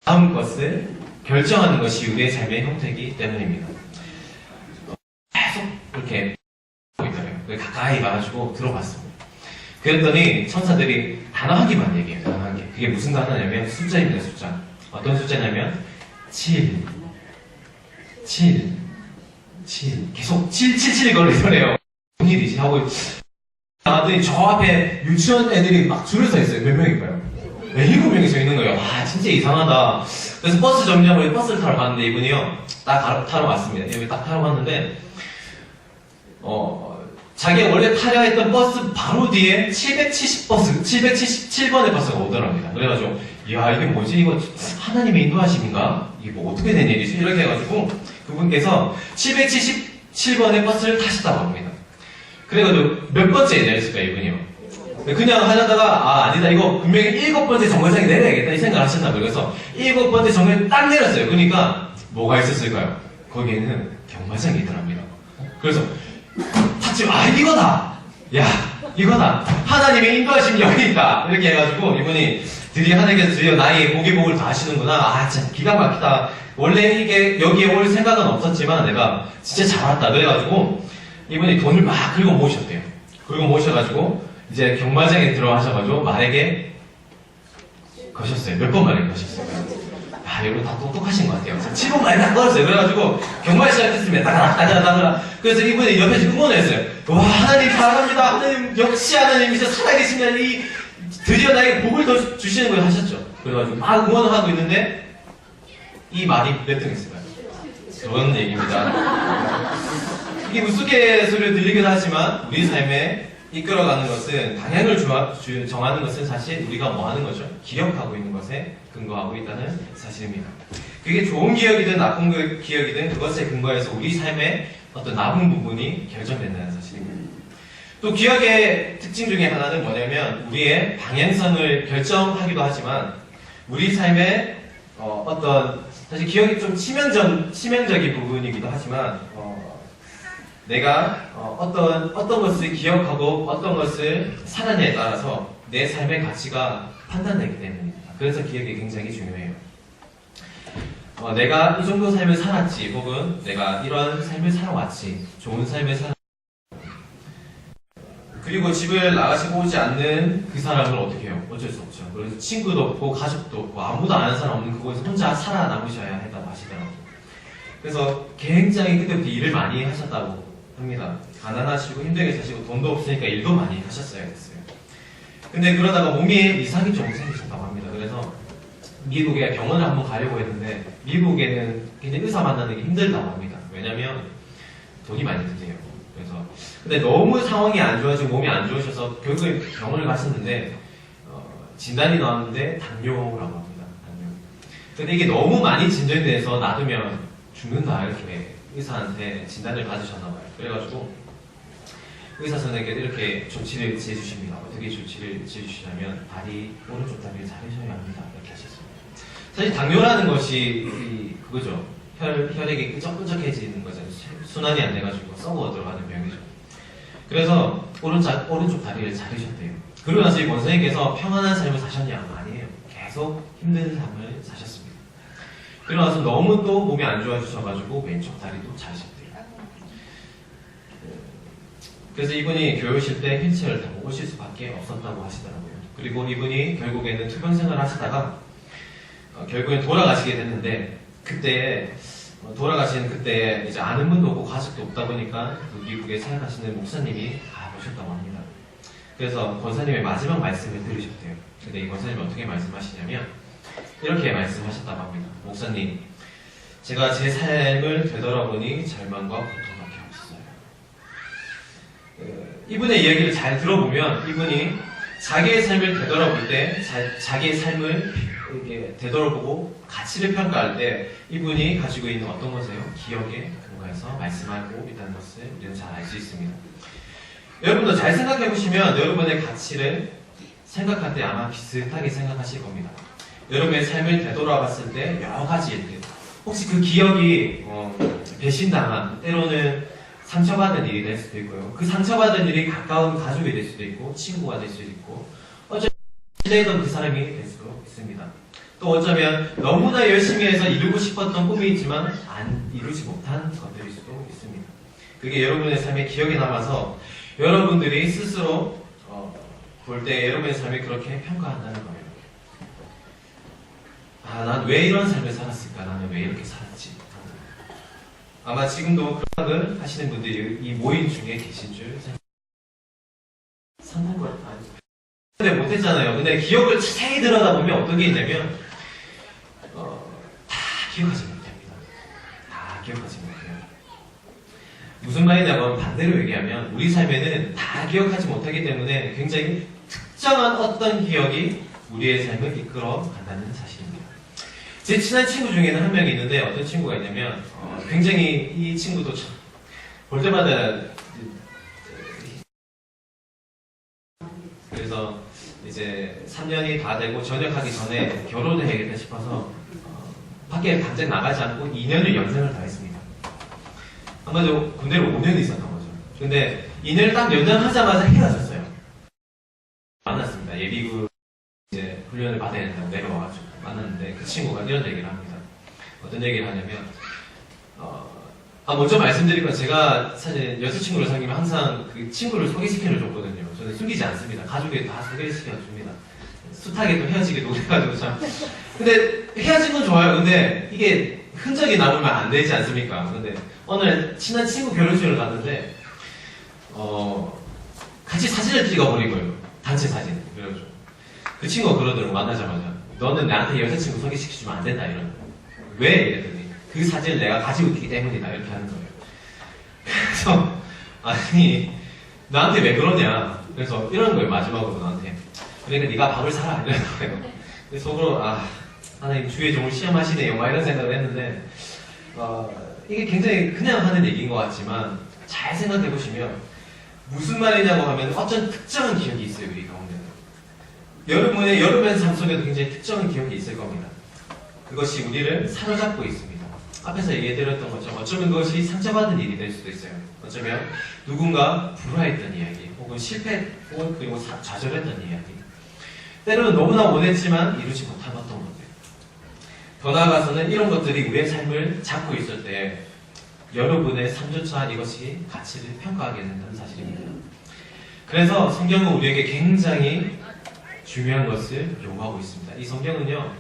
다음 것을 결정하는 것이 우리의 삶의 형태이기 때문입니다. 계속 이렇게 있더라고요. 가까이 와가지고 들어봤습니다. 그랬더니 천사들이 단어 한 개만 얘기해요. 단어 한 개. 그게 무슨 단어냐면 숫자입니다. 숫자. 어떤 숫자냐면 7 계속 7 거리더래요. 무슨 일이지? 하고 나왔더니 저 앞에 유치원 애들이 막 줄을 서 있어요. 몇 명일까요? 7명이 서 있는 거예요. 와, 진짜 이상하다. 그래서 버스 정류장으로 버스를 타러 갔는데 이분이요, 딱 타러 왔습니다. 여기 딱 타러 갔는데, 자기가 원래 타려 했던 버스 바로 뒤에 777번의 버스가 오더랍니다. 그래가지고, 이야, 이게 뭐지? 이거 하나님의 인도하심인가? 이게 뭐 어떻게 된 일이지? 이렇게 해가지고, 그분께서 777번의 버스를 타셨다고 합니다. 그래가지고, 몇 번째 내렸을까요, 이분이요? 그냥 하려다가, 아니다, 이거 분명히 7번째 정거장에 내려야겠다, 이 생각을 하셨나봐요. 그래서 7번째 정거장에 딱 내렸어요. 그러니까, 뭐가 있었을까요? 거기에는 경마장이 있더랍니다. 그래서, 이거다! 야, 이거다! 하나님의 인도하심이 여기 있다! 이렇게 해가지고, 이분이 하나님께서 드디어 나의 보기복을 다 하시는구나. 참, 기가 막히다. 원래 이게 여기에 올 생각은 없었지만, 내가 진짜 잘 왔다. 그래가지고, 이분이 돈을 막 긁어 모으셨대요. 긁어 모으셔가지고, 이제 경마장에 들어가셔가지고 말에게 거셨어요. 몇 번 말에 거셨어요. 여러분 다 똑똑하신 것 같아요. 7번 말에 다 걸었어요. 그래가지고 경마를 시작했습니다. 따가락. 그래서 이분이 옆에서 응원했어요. 와, 하나님 사랑합니다. 하나님, 역시 하나님이서 살아계시면 드디어 나에게 복을 더 주시는 걸 하셨죠. 그래가지고 막 응원을 하고 있는데 이 말이 몇 등 있을까요? 그런 얘기입니다. 이게 우스갯소리로 들리긴 하지만 우리 삶에 이끌어가는 것은, 방향을 정하는 것은 사실 우리가 뭐 하는 거죠? 기억하고 있는 것에 근거하고 있다는 사실입니다. 그게 좋은 기억이든 나쁜 기억이든 그것에 근거해서 우리 삶의 어떤 남은 부분이 결정된다는 사실입니다. 또 기억의 특징 중에 하나는 뭐냐면 우리의 방향성을 결정하기도 하지만 우리 삶의 사실 기억이 좀 치명적인 부분이기도 하지만 내가 어떤 것을 기억하고 어떤 것을 살아내에 따라서 내 삶의 가치가 판단되기 때문입니다. 그래서 기억이 굉장히 중요해요. 내가 이 정도 삶을 살았지, 혹은 내가 이런 삶을 살아왔지, 좋은 삶을 그리고 집을 나가시고 오지 않는 그 사람을 어떻게 해요? 어쩔 수 없죠. 그래서 친구도 없고 가족도 없고 아무도 아는 사람 없는 그곳에서 혼자 살아남으셔야 했다고 하시더라고요. 그래서 굉장히 그때부터 일을 많이 하셨다고 합니다. 가난하시고 힘들게 사시고 돈도 없으니까 일도 많이 하셨어야 했어요. 근데 그러다가 몸에 이상이 좀 생기셨다고 합니다. 그래서 미국에 병원을 한번 가려고 했는데 미국에는 굉장히 의사 만나는 게 힘들다고 합니다. 왜냐면 돈이 많이 드세요. 그래서 근데 너무 상황이 안 좋아지고 몸이 안 좋으셔서 결국에 병원을 가셨는데 진단이 나왔는데 당뇨라고 합니다. 당뇨. 근데 이게 너무 많이 진전돼서 놔두면 죽는다 이렇게 의사한테 진단을 받으셨나봐요. 그래가지고 의사 선생님께서 이렇게 조치를 취해주십니다. 어떻게 조치를 취해주시냐면 오른쪽 다리를 자르셔야 합니다. 이렇게 하셨습니다. 사실 당뇨라는 것이 그거죠. 혈액이 끈적끈적해지는 거잖아요. 순환이 안 돼가지고 썩어 들어가는 병이죠. 그래서 오른쪽 다리를 자르셨대요. 그러고 나서 이 원선생님께서 평안한 삶을 사셨냐? 아니에요. 계속 힘든 삶을 사셨습니다. 그러고 나서 너무 또 몸이 안 좋아지셔가지고 왼쪽 다리도 자르셨대요. 그래서 이분이 교회 오실 때 휠체어를 타고 오실 수밖에 없었다고 하시더라고요. 그리고 이분이 결국에는 투병생활을 하시다가 결국엔 돌아가시게 됐는데 그때 돌아가시는 그때 이제 아는 분도 없고 가족도 없다 보니까 그 미국에 사역하시는 목사님이 모셨다고 합니다. 그래서 권사님의 마지막 말씀을 들으셨대요. 근데 이 권사님이 어떻게 말씀하시냐면 이렇게 말씀하셨다고 합니다. 목사님, 제가 제 삶을 되돌아보니 절망과 고통밖에 없어요. 이분의 이야기를 잘 들어보면 이분이 자기의 삶을 되돌아볼 때 자기의 삶을 이렇게 되돌아보고 가치를 평가할 때 이분이 가지고 있는 어떤 것이에요? 기억에 근거해서 말씀하고 있다는 것을 우리는 잘 알 수 있습니다. 여러분도 잘 생각해 보시면 여러분의 가치를 생각할 때 아마 비슷하게 생각하실 겁니다. 여러분의 삶을 되돌아봤을 때 여러 가지 일들, 혹시 그 기억이 배신당한, 때로는 상처받은 일이 될 수도 있고요. 그 상처받은 일이 가까운 가족이 될 수도 있고 친구가 될 수도 있고 어쩌면 신뢰했던 그 사람이 될 수도 있습니다. 또 어쩌면 너무나 열심히 해서 이루고 싶었던 꿈이 있지만 안 이루지 못한 것들일 수도 있습니다. 그게 여러분의 삶에 기억에 남아서 여러분들이 스스로 볼 때 여러분의 삶이 그렇게 평가한다는 거예요. 아, 난 왜 이런 삶을 살았을까? 나는 왜 이렇게 살았지? 아마 지금도 그런 생각을 하시는 분들이 이 모임 중에 계신 줄 생각합니다. 성공을 근데 못했잖아요. 근데 기억을 자세히 들여다보면 어떤 게 있냐면 다 기억하지 못합니다. 다 기억하지 못해요. 무슨 말이냐면 반대로 얘기하면 우리 삶에는 다 기억하지 못하기 때문에 굉장히 특정한 어떤 기억이 우리의 삶을 이끌어 간다는 사실입니다. 제 친한 친구 중에는 한 명이 있는데 어떤 친구가 있냐면 굉장히 이 친구도 참 볼 때마다 그래서 이제 3년이 다 되고 전역하기 전에 결혼을 해야겠다 싶어서 밖에 당장 나가지 않고 2년을 연장을 다 했습니다. 한마디로 군대로 5년이 있었던 거죠. 근데 2년을 딱 연장하자마자 헤어졌어요. 만났습니다. 예비군 이제 훈련을 받아야 된다고 내려와가지고 만났는데 그 친구가 이런 얘기를 합니다. 어떤 얘기를 하냐면 먼저 말씀드릴 건 제가 사실 여자친구를 사귀면 항상 그 친구를 소개시켜 줬거든요. 저는 숨기지 않습니다. 가족에 다 소개시켜 줍니다. 숱하게 또 헤어지기도 해가지고 참. 근데 헤어진 건 좋아요. 근데 이게 흔적이 남으면 안 되지 않습니까? 근데 오늘 친한 친구 결혼식을 갔는데 같이 사진을 찍어버린 거예요. 단체 사진. 그래가지고 그 친구가 그러더라고. 만나자마자 너는 나한테 여자친구 소개시켜주면 안 된다 이러는 거예요. 왜? 이랬더니 그 사진을 내가 가지고 있기 때문이다 이렇게 하는 거예요. 그래서 아니 나한테 왜 그러냐. 그래서 이러는 거예요. 마지막으로 나한테. 그러니까 네가 밥을 사라 이러는 거예요. 그래서 속으로 하나님 주의 종을 시험하시네요. 막 이런 생각을 했는데 이게 굉장히 그냥 하는 얘기인 것 같지만 잘 생각해 보시면 무슨 말이냐고 하면 어떤 특정한 기억이 있어요. 우리 가운데는. 여러분의 삶 속에도 굉장히 특정한 기억이 있을 겁니다. 그것이 우리를 사로잡고 있습니다. 앞에서 얘기해드렸던 것처럼 어쩌면 그것이 상처받은 일이 될 수도 있어요. 어쩌면 누군가 불화했던 이야기 혹은 실패 혹은 그리고 좌절했던 이야기 때로는 너무나 원했지만 이루지 못한 어떤 것들 더 나아가서는 이런 것들이 우리의 삶을 잡고 있을 때 여러분의 삶조차 이것이 가치를 평가하게 된다는 사실입니다. 그래서 성경은 우리에게 굉장히 중요한 것을 요구하고 있습니다. 이 성경은요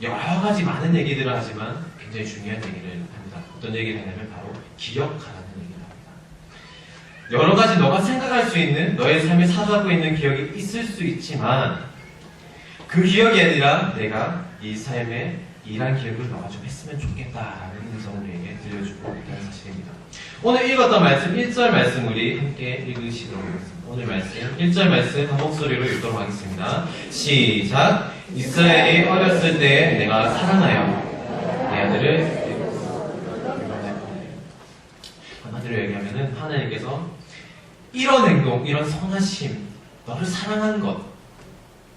여러 가지 많은 얘기들을 하지만 굉장히 중요한 얘기를 합니다. 어떤 얘기를 하냐면 바로 기억하라는 얘기를 합니다. 여러 가지 너가 생각할 수 있는 너의 삶에 사로잡고 있는 기억이 있을 수 있지만 그 기억이 아니라 내가 이 삶에 이런 기억을 너가 좀 했으면 좋겠다라는 음성을 우리에게 들려주고 있다는 사실입니다. 오늘 읽었던 말씀 1절 말씀 우리 함께 읽으시도록 하겠습니다. 오늘 말씀 1절 말씀 한 목소리로 읽도록 하겠습니다. 시작. 이스라엘이 어렸을 때에 내가 사랑하여 내 아들을 한마디로 얘기하면은 하나님께서 이런 행동, 이런 선하심, 너를 사랑한 것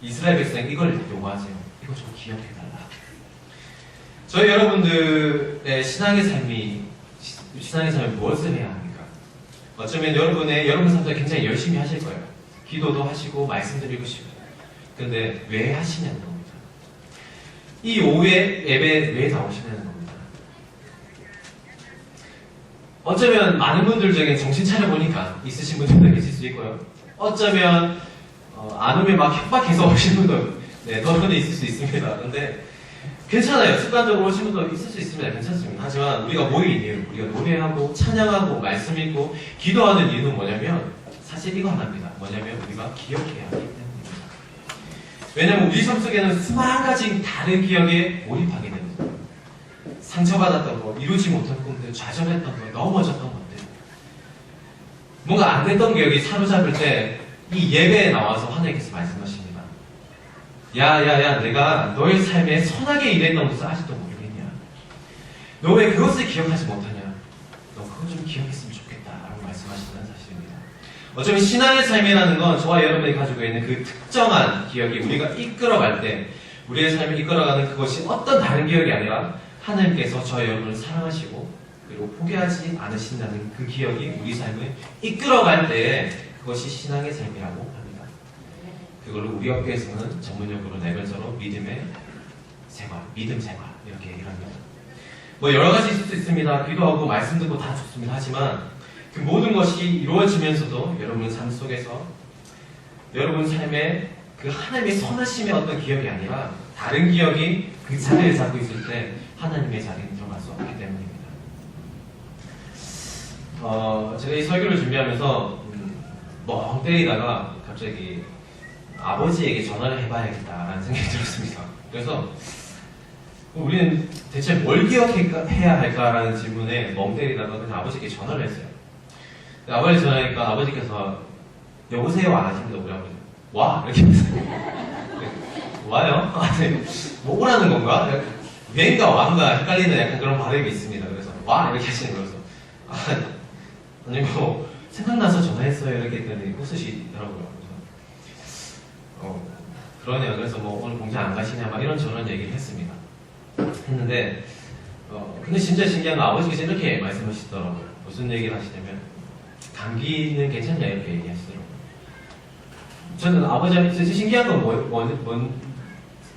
이스라엘 백성 이걸 요구하세요. 이거 좀 기억해달라. 저희 여러분들의 신앙의 삶이 무엇을 해야 합니까? 어쩌면 여러분 삶도 굉장히 열심히 하실 거예요. 기도도 하시고 말씀드리고 싶고. 근데 왜 하시냐는 겁니다. 이 오후에 예배 왜 나오시냐는 겁니다. 어쩌면 많은 분들 중에 정신 차려보니까 있으신 분들도 계실 수 있고요. 어쩌면 안 오면 막 협박해서 오신 분도 더러는 있을 수 있습니다. 근데 괜찮아요. 습관적으로 오신 분도 있을 수 있습니다. 괜찮습니다. 하지만 우리가 모인 이유, 우리가 노래하고 찬양하고 말씀 읽고 기도하는 이유는 뭐냐면 사실 이거 하나입니다. 뭐냐면 우리가 기억해야 하기 때문입니다. 왜냐면 우리 삶 속에는 수만 가지 다른 기억에 몰입하게 됩니다. 상처받았던 거, 이루지 못한 꿈들, 좌절했던 거, 넘어졌던 것들 뭔가 안 됐던 기억이 사로잡을 때 이 예배에 나와서 하나님께서 말씀하십니다. 야야야 내가 너의 삶에 선하게 일했던 것을 아직도 모르겠냐? 너 왜 그것을 기억하지 못하냐? 너 그거 좀 기억했으면 좋겠다 라고 말씀하신다는 사실입니다. 어쩌면 신앙의 삶이라는 건 저와 여러분이 가지고 있는 그 특정한 기억이 우리가 이끌어갈 때 우리의 삶을 이끌어가는 그것이 어떤 다른 기억이 아니라 하나님께서 저와 여러분을 사랑하시고 그리고 포기하지 않으신다는 그 기억이 우리 삶을 이끌어갈 때 그것이 신앙의 삶이라고 합니다. 그걸 우리 학교에서는 전문용어로 네 글자로 믿음의 생활, 믿음 생활 이렇게 얘기를 합니다. 뭐 여러 가지 있을 수 있습니다. 기도하고 말씀 듣고 다 좋습니다. 하지만 그 모든 것이 이루어지면서도 여러분 삶 속에서 여러분 삶에 그 하나님의 선하심의 어떤 기억이 아니라 다른 기억이 그 자리를 잡고 있을 때 하나님의 자리는 들어갈 수 없기 때문입니다. 제가 이 설교를 준비하면서 멍 때리다가 갑자기 아버지에게 전화를 해봐야겠다라는 생각이 들었습니다. 그래서 우리는 대체 뭘 기억해야 할까라는 질문에 멍 때리다가 그냥 아버지께 전화를 했어요. 아버지 전화하니까 아버지께서 여보세요 안 하십니다. 우리 아버지 와 이렇게 했어요. 와요? 아니 뭐 오라는 건가? 왜인가 와인가 헷갈리는 약간 그런 발음이 있습니다. 그래서 와 이렇게 하시는 거여서 아니 뭐 생각나서 전화했어요 이렇게 했더니 웃으시더라고요. 그래서 그러네요. 그래서 뭐 오늘 공장 안 가시냐 막 이런 저런 얘기를 했습니다. 했는데 근데 진짜 신기한 건 아버지께서 이렇게 말씀하시더라고요. 무슨 얘기를 하시냐면 감기는 괜찮냐 이렇게 얘기하시더라고요. 저는 아버지한테 신기한 건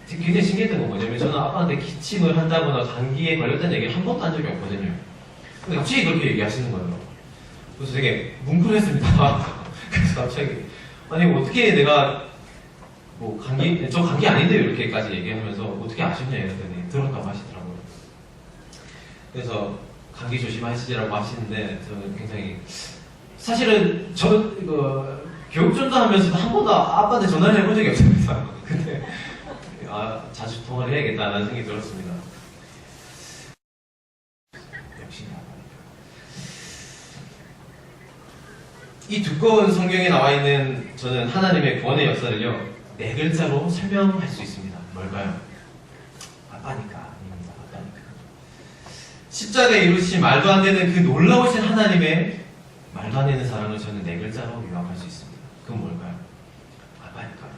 굉장히 신기했던 건 뭐냐면 저는 아빠한테 기침을 한다거나 감기에 걸렸다는 얘기를 한 번도 한 적이 없거든요. 근데 갑자기 그렇게 얘기하시는 거예요. 그래서 되게 뭉클했습니다. 그래서 갑자기 아니 어떻게 내가 뭐 저 감기 아닌데요 이렇게까지 얘기하면서 어떻게 아셨냐 이랬더니 들었다고 하시더라고요. 그래서 감기 조심하시라고 하시는데 저는 굉장히 사실은 저 교육전도 하면서도 한 번도 아빠한테 전화를 해본 적이 없습니다. 근데 자주 통화를 해야겠다는 생각이 들었습니다. 역시 이 두꺼운 성경에 나와 있는 저는 하나님의 구원의 역사를요 네 글자로 설명할 수 있습니다. 뭘까요? 아빠니까. 아빠니까. 십자가에 이루신 말도 안 되는 그 놀라우신 하나님의 말도 안 되는 사랑을 저는 네 글자로 요약할 수 있습니다. 그건 뭘까요? 아빠니까.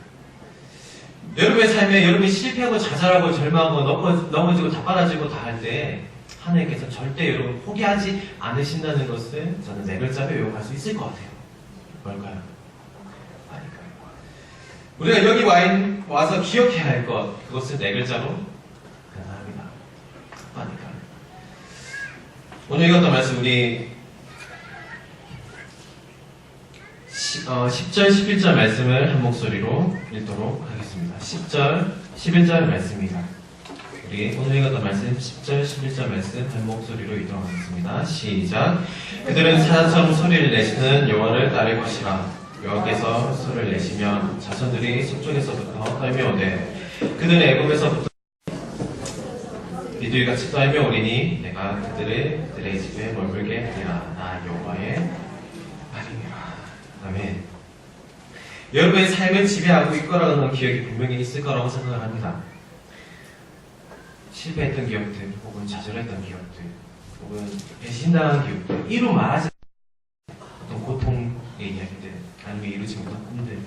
여러분의 삶에 여러분이 실패하고 좌절하고 절망하고 넘어지고 자빠라지고 다 할 때 하나님께서 절대 여러분 포기하지 않으신다는 것을 저는 네 글자로 요약할 수 있을 것 같아요. 뭘까요? 아니까요. 우리가 여기 와서 기억해야 할 것, 그것을 네 글자로 표현합니다. 아니까요. 오늘 읽었던 말씀 우리 10절, 11절 말씀을 한 목소리로 읽도록 하겠습니다. 10절, 11절 말씀입니다. 우리 오늘 읽었던 말씀 10절, 11절 말씀 한 목소리로 읽도록 하겠습니다. 시작. 그들은 사자처럼 소리를 내시는 여호와를 따를 것이라. 여호와께서 소리를 내시면 자손들이 속쪽에서부터 떨며오되 그들은 애굽에서부터 이들같이 떨며오리니 내가 그들의 집에 머물게 하리라. 나 여호와의 말이니라. 아멘. 여러분의 삶을 지배하고 있거라는 기억이 분명히 있을 거라고 생각을 합니다. 실패했던 기억들, 혹은 좌절했던 기억들, 혹은 배신당한 기억들, 이루 말하지 어떤 고통의 이야기들, 아니면 이루지 못한 꿈들.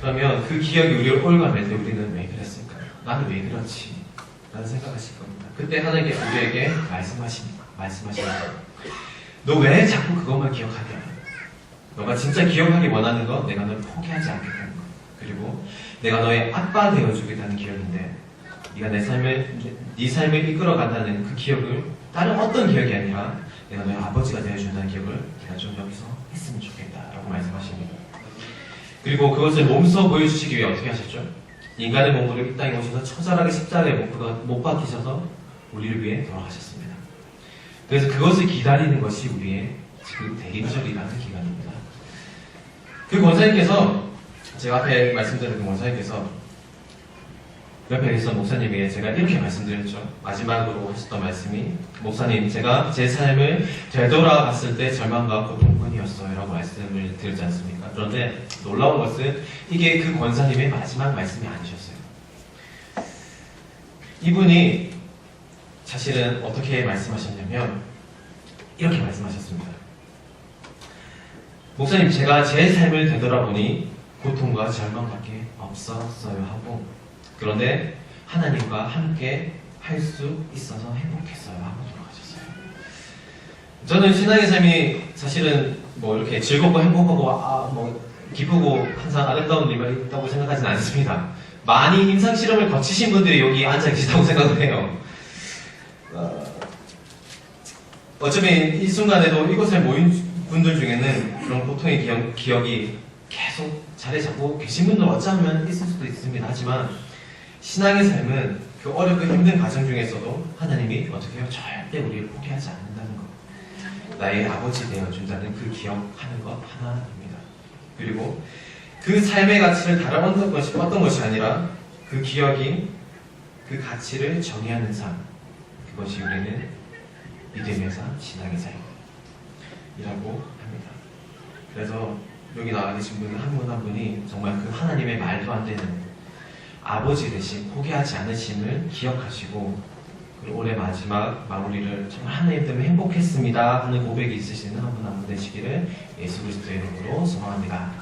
그러면 그 기억이 우리를 올가맬 때 우리는 왜 그랬을까요? 나는 왜 그렇지? 라는 생각하실 겁니다. 그때 하나님께 우리에게 말씀하십니다. 너 왜 자꾸 그것만 기억하게 하냐? 너가 진짜 기억하기 원하는 건 내가 널 포기하지 않겠다는 것. 그리고 내가 너의 아빠 되어주겠다는 기억인데 네가 네 삶을 이끌어간다는 그 기억을 다른 어떤 기억이 아니라 내가 너의 아버지가 되어준다는 기억을 내가 좀 여기서 했으면 좋겠다라고 말씀하십니다. 그리고 그것을 몸소 보여주시기 위해 어떻게 하셨죠? 인간의 몸으로 이 땅에 오셔서 처절하게 십자가에 못 박히셔서 우리를 위해 돌아가셨습니다. 그래서 그것을 기다리는 것이 우리의 지금 대리절이라는 기간입니다. 그 권사님께서 제가 앞에 말씀드린 그 권사님께서 옆에 계신 목사님에게 제가 이렇게 말씀드렸죠. 마지막으로 하셨던 말씀이 목사님 제가 제 삶을 되돌아봤을 때 절망과 고통뿐이었어요 라고 말씀을 드렸지 않습니까? 그런데 놀라운 것은 이게 그 권사님의 마지막 말씀이 아니셨어요. 이분이 사실은 어떻게 말씀하셨냐면 이렇게 말씀하셨습니다. 목사님 제가 제 삶을 되돌아보니 고통과 절망밖에 없었어요 하고 그런데 하나님과 함께 할 수 있어서 행복했어요 하고 돌아가셨어요. 저는 신앙의 삶이 사실은 뭐 이렇게 즐겁고 행복하고 기쁘고 항상 아름다운 일만 있다고 생각하지는 않습니다. 많이 임상 실험을 거치신 분들이 여기 앉아 계시다고 생각을 해요. 어차피 이 순간에도 이곳에 모인 분들 중에는 그런 고통의 기억이 계속 자리 잡고 계신 분들 어쩌면 있을 수도 있습니다. 하지만 신앙의 삶은 그 어렵고 힘든 과정 중에서도 하나님이 어떻게 해요? 절대 우리를 포기하지 않는다는 것. 나의 아버지 되어준다는 그 기억하는 것 하나입니다. 그리고 그 삶의 가치를 다른 어떤 것이 아니라 그 기억이 그 가치를 정의하는 삶. 그것이 우리는 믿음의 삶, 신앙의 삶이라고 합니다. 그래서 여기 나와 계신 분 한 분 한 분이 정말 그 하나님의 말도 안 되는 아버지 대신 포기하지 않으심을 기억하시고 그리고 올해 마지막 마무리를 정말 하나님 때문에 행복했습니다 하는 고백이 있으시는 한 분 한 분 되시기를 예수 그리스도의 이름으로 소망합니다.